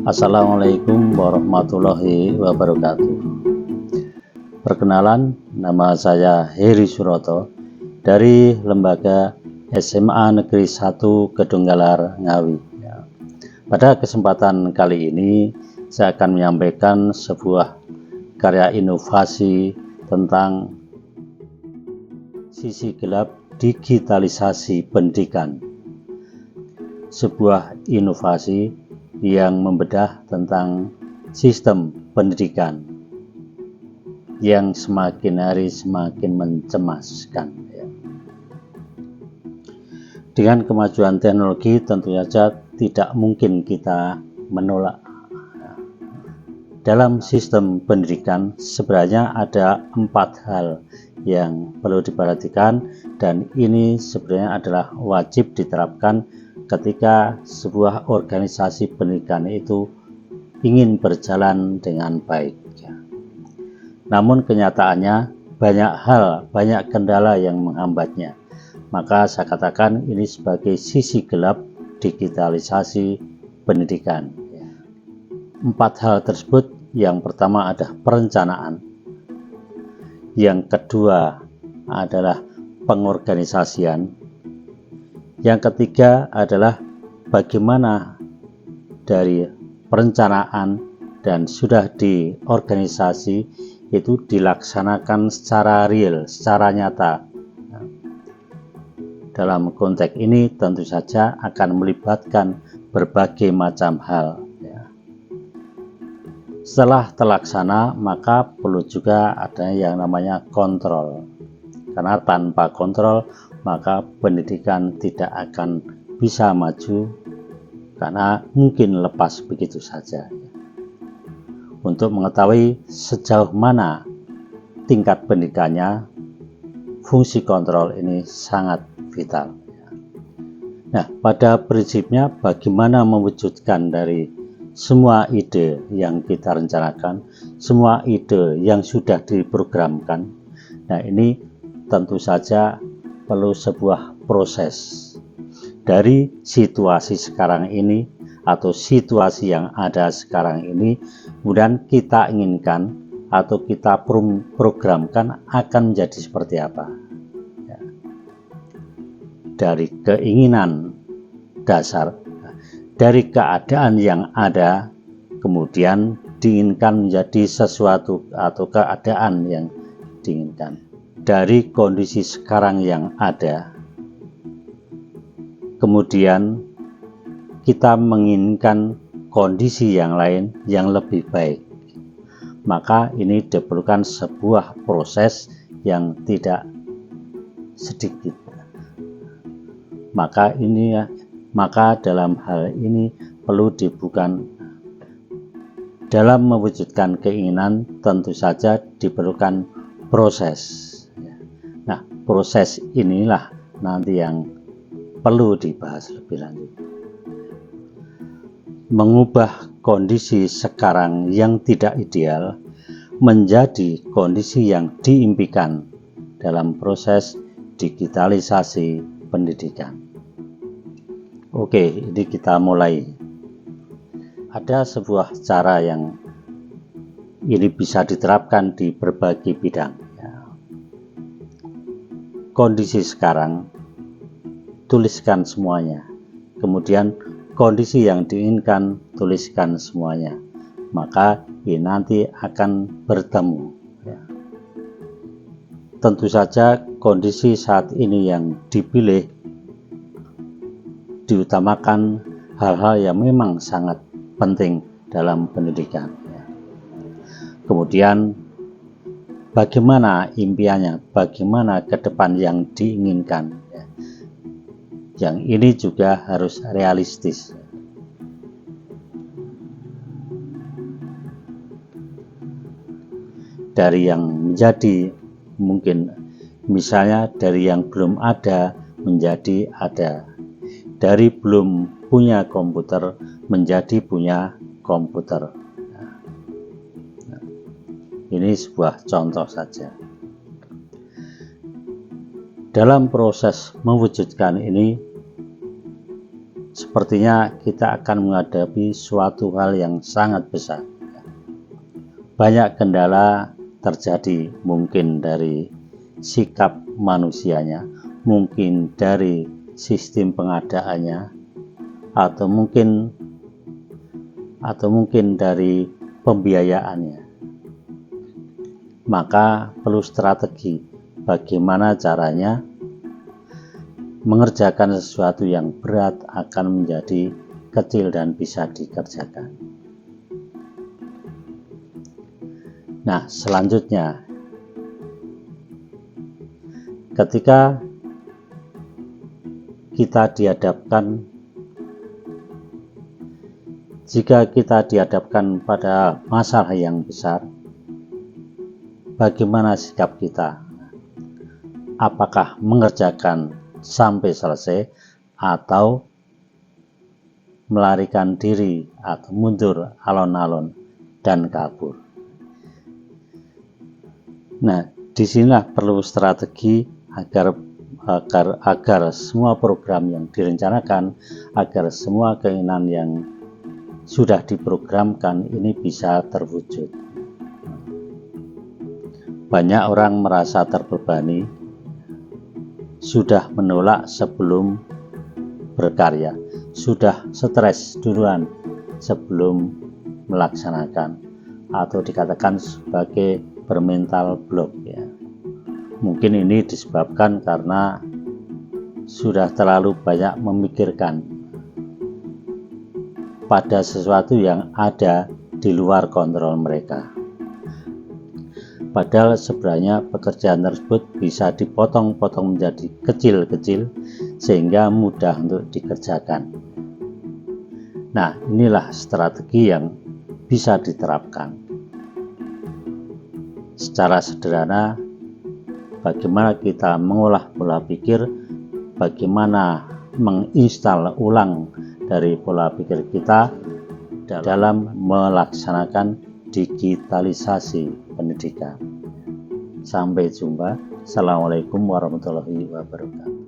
Assalamualaikum warahmatullahi wabarakatuh. Perkenalan, nama saya Heri Suroto dari Lembaga SMA Negeri 1 Kedunggalar Ngawi. Pada kesempatan kali ini saya akan menyampaikan sebuah karya inovasi tentang sisi gelap digitalisasi pendidikan. Sebuah inovasi yang membedah tentang sistem pendidikan yang semakin hari semakin mencemaskan. Dengan kemajuan teknologi tentu saja tidak mungkin kita menolak. Dalam sistem pendidikan sebenarnya ada 4 hal yang perlu diperhatikan, dan ini sebenarnya adalah wajib diterapkan ketika sebuah organisasi pendidikan itu ingin berjalan dengan baik. Namun kenyataannya banyak kendala yang menghambatnya. Maka saya katakan ini sebagai sisi gelap digitalisasi pendidikan. 4 hal tersebut, yang pertama adalah perencanaan, yang kedua adalah pengorganisasian, yang ketiga adalah bagaimana dari perencanaan dan sudah diorganisasi itu dilaksanakan secara real, secara nyata. Dalam konteks ini tentu saja akan melibatkan berbagai macam hal. Setelah terlaksana, maka perlu juga ada yang namanya kontrol. Karena tanpa kontrol, maka pendidikan tidak akan bisa maju, karena mungkin lepas begitu saja. Untuk mengetahui sejauh mana tingkat pendidikannya, fungsi kontrol ini sangat vital. Nah, pada prinsipnya bagaimana mewujudkan dari semua ide yang kita rencanakan, semua ide yang sudah diprogramkan. Nah, ini tentu saja perlu sebuah proses dari situasi sekarang ini atau situasi yang ada sekarang ini, kemudian kita inginkan atau kita programkan akan menjadi seperti apa. Dari keinginan dasar, dari keadaan yang ada, kemudian diinginkan menjadi sesuatu atau keadaan yang diinginkan. Dari kondisi sekarang yang ada, kemudian kita menginginkan kondisi yang lain yang lebih baik. Maka ini diperlukan sebuah proses yang tidak sedikit. Maka dalam hal ini perlu dibukan. Dalam mewujudkan keinginan tentu saja diperlukan proses. Nah, proses inilah nanti yang perlu dibahas lebih lanjut. Mengubah kondisi sekarang yang tidak ideal menjadi kondisi yang diimpikan dalam proses digitalisasi pendidikan. Oke, ini kita mulai. Ada sebuah cara yang ini bisa diterapkan di berbagai bidang. Kondisi sekarang, tuliskan semuanya. Kemudian kondisi yang diinginkan, tuliskan semuanya. Maka ini nanti akan bertemu. Tentu saja kondisi saat ini yang dipilih diutamakan hal-hal yang memang sangat penting dalam pendidikan. Kemudian bagaimana impiannya, bagaimana ke depan yang diinginkan. Yang ini juga harus realistis. Dari yang menjadi mungkin, misalnya dari yang belum ada menjadi ada. Dari belum punya komputer menjadi punya komputer. Ini sebuah contoh saja. Dalam proses mewujudkan ini sepertinya kita akan menghadapi suatu hal yang sangat besar. Banyak kendala terjadi, mungkin dari sikap manusianya, mungkin dari sistem pengadaannya, atau mungkin dari pembiayaannya. Maka perlu strategi bagaimana caranya mengerjakan sesuatu yang berat akan menjadi kecil dan bisa dikerjakan. Nah, selanjutnya, ketika jika kita dihadapkan pada masalah yang besar, bagaimana sikap kita? Apakah mengerjakan sampai selesai atau melarikan diri atau mundur alon-alon dan kabur? Nah, disinilah perlu strategi agar semua program yang direncanakan, agar semua keinginan yang sudah diprogramkan ini bisa terwujud. Banyak orang merasa terbebani, sudah menolak sebelum berkarya, sudah stres duluan sebelum melaksanakan, atau dikatakan sebagai bermental block ya. Mungkin ini disebabkan karena sudah terlalu banyak memikirkan pada sesuatu yang ada di luar kontrol mereka. Padahal sebenarnya pekerjaan tersebut bisa dipotong-potong menjadi kecil-kecil sehingga mudah untuk dikerjakan. Nah, inilah strategi yang bisa diterapkan. Secara sederhana, bagaimana kita mengolah pola pikir, bagaimana menginstal ulang dari pola pikir kita dalam melaksanakan digitalisasi pendidikan. Sampai jumpa. Assalamualaikum warahmatullahi wabarakatuh.